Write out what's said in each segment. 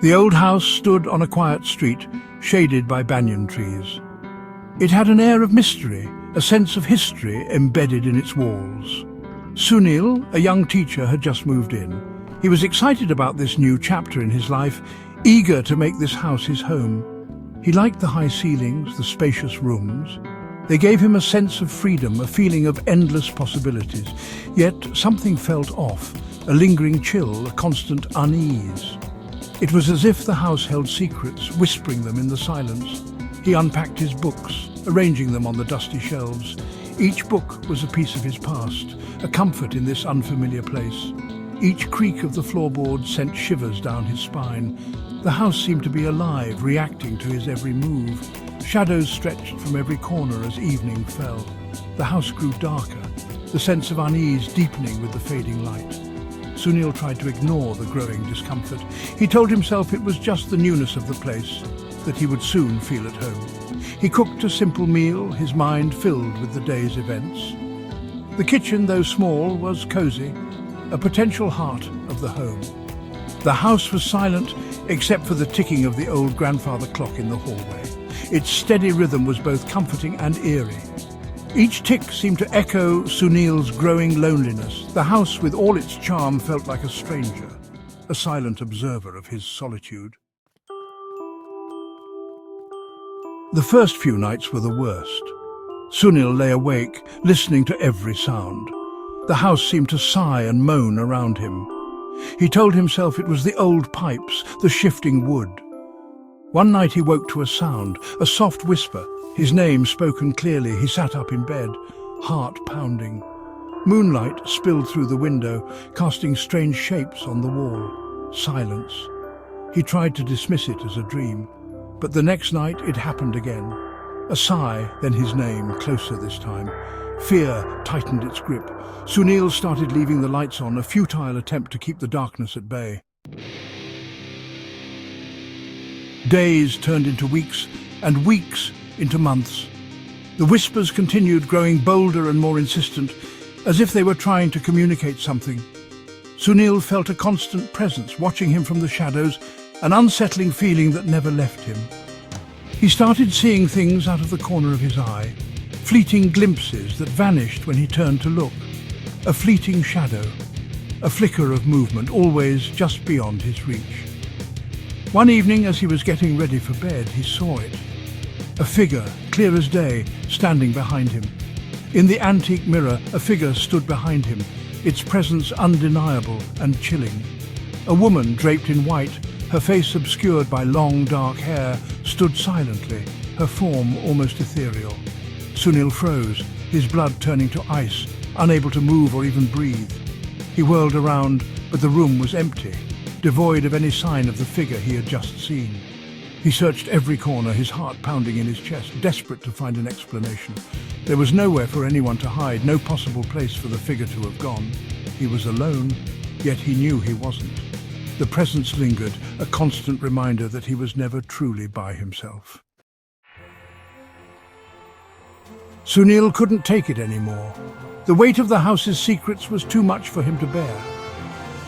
The old house stood on a quiet street, shaded by banyan trees. It had an air of mystery, a sense of history embedded in its walls. Sunil, a young teacher, had just moved in. He was excited about this new chapter in his life, eager to make this house his home. He liked the high ceilings, the spacious rooms. They gave him a sense of freedom, a feeling of endless possibilities. Yet something felt off, a lingering chill, a constant unease. It was as if the house held secrets, whispering them in the silence. He unpacked his books, arranging them on the dusty shelves. Each book was a piece of his past, a comfort in this unfamiliar place. Each creak of the floorboards sent shivers down his spine. The house seemed to be alive, reacting to his every move. Shadows stretched from every corner as evening fell. The house grew darker, the sense of unease deepening with the fading light. Sunil tried to ignore the growing discomfort. He told himself it was just the newness of the place, that he would soon feel at home. He cooked a simple meal, his mind filled with the day's events. The kitchen, though small, was cozy, a potential heart of the home. The house was silent, except for the ticking of the old grandfather clock in the hallway. Its steady rhythm was both comforting and eerie. Each tick seemed to echo Sunil's growing loneliness. The house, with all its charm, felt like a stranger, a silent observer of his solitude. The first few nights were the worst. Sunil lay awake, listening to every sound. The house seemed to sigh and moan around him. He told himself it was the old pipes, the shifting wood. One night he woke to a sound, a soft whisper. His name spoken clearly. He sat up in bed, heart pounding. Moonlight spilled through the window, casting strange shapes on the wall. Silence. He tried to dismiss it as a dream, but the next night it happened again. A sigh, then his name, closer this time. Fear tightened its grip. Sunil started leaving the lights on, a futile attempt to keep the darkness at bay. Days turned into weeks, and weeks into months. The whispers continued, growing bolder and more insistent, as if they were trying to communicate something. Sunil felt a constant presence watching him from the shadows, an unsettling feeling that never left him. He started seeing things out of the corner of his eye, fleeting glimpses that vanished when he turned to look. A fleeting shadow, a flicker of movement, always just beyond his reach. One evening, as he was getting ready for bed, he saw it. A figure, clear as day, standing behind him. In the antique mirror, a figure stood behind him, its presence undeniable and chilling. A woman draped in white, her face obscured by long dark hair, stood silently, her form almost ethereal. Sunil froze, his blood turning to ice, unable to move or even breathe. He whirled around, but the room was empty, devoid of any sign of the figure he had just seen. He searched every corner, his heart pounding in his chest, desperate to find an explanation. There was nowhere for anyone to hide, no possible place for the figure to have gone. He was alone, yet he knew he wasn't. The presence lingered, a constant reminder that he was never truly by himself. Sunil couldn't take it anymore. The weight of the house's secrets was too much for him to bear.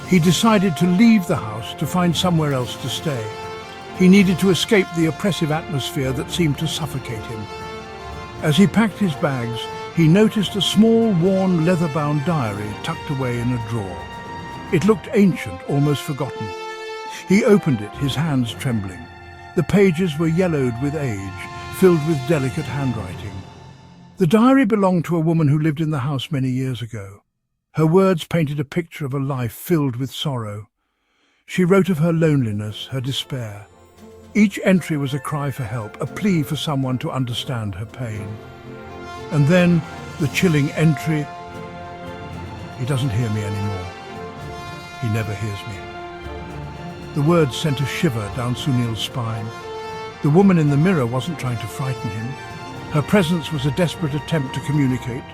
He decided to leave the house to find somewhere else to stay. He needed to escape the oppressive atmosphere that seemed to suffocate him. As he packed his bags, he noticed a small, worn, leather-bound diary tucked away in a drawer. It looked ancient, almost forgotten. He opened it, his hands trembling. The pages were yellowed with age, filled with delicate handwriting. The diary belonged to a woman who lived in the house many years ago. Her words painted a picture of a life filled with sorrow. She wrote of her loneliness, her despair. Each entry was a cry for help, a plea for someone to understand her pain. And then the chilling entry, "He doesn't hear me anymore. He never hears me." The words sent a shiver down Sunil's spine. The woman in the mirror wasn't trying to frighten him. Her presence was a desperate attempt to communicate.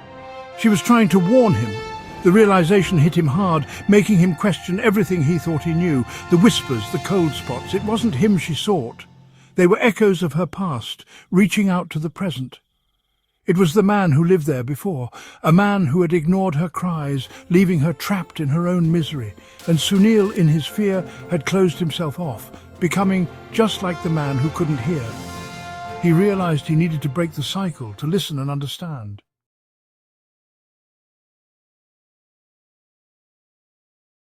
She was trying to warn him. The realization hit him hard, making him question everything he thought he knew. The whispers, the cold spots, it wasn't him she sought. They were echoes of her past, reaching out to the present. It was the man who lived there before, a man who had ignored her cries, leaving her trapped in her own misery. And Sunil, in his fear, had closed himself off, becoming just like the man who couldn't hear. He realized he needed to break the cycle, to listen and understand.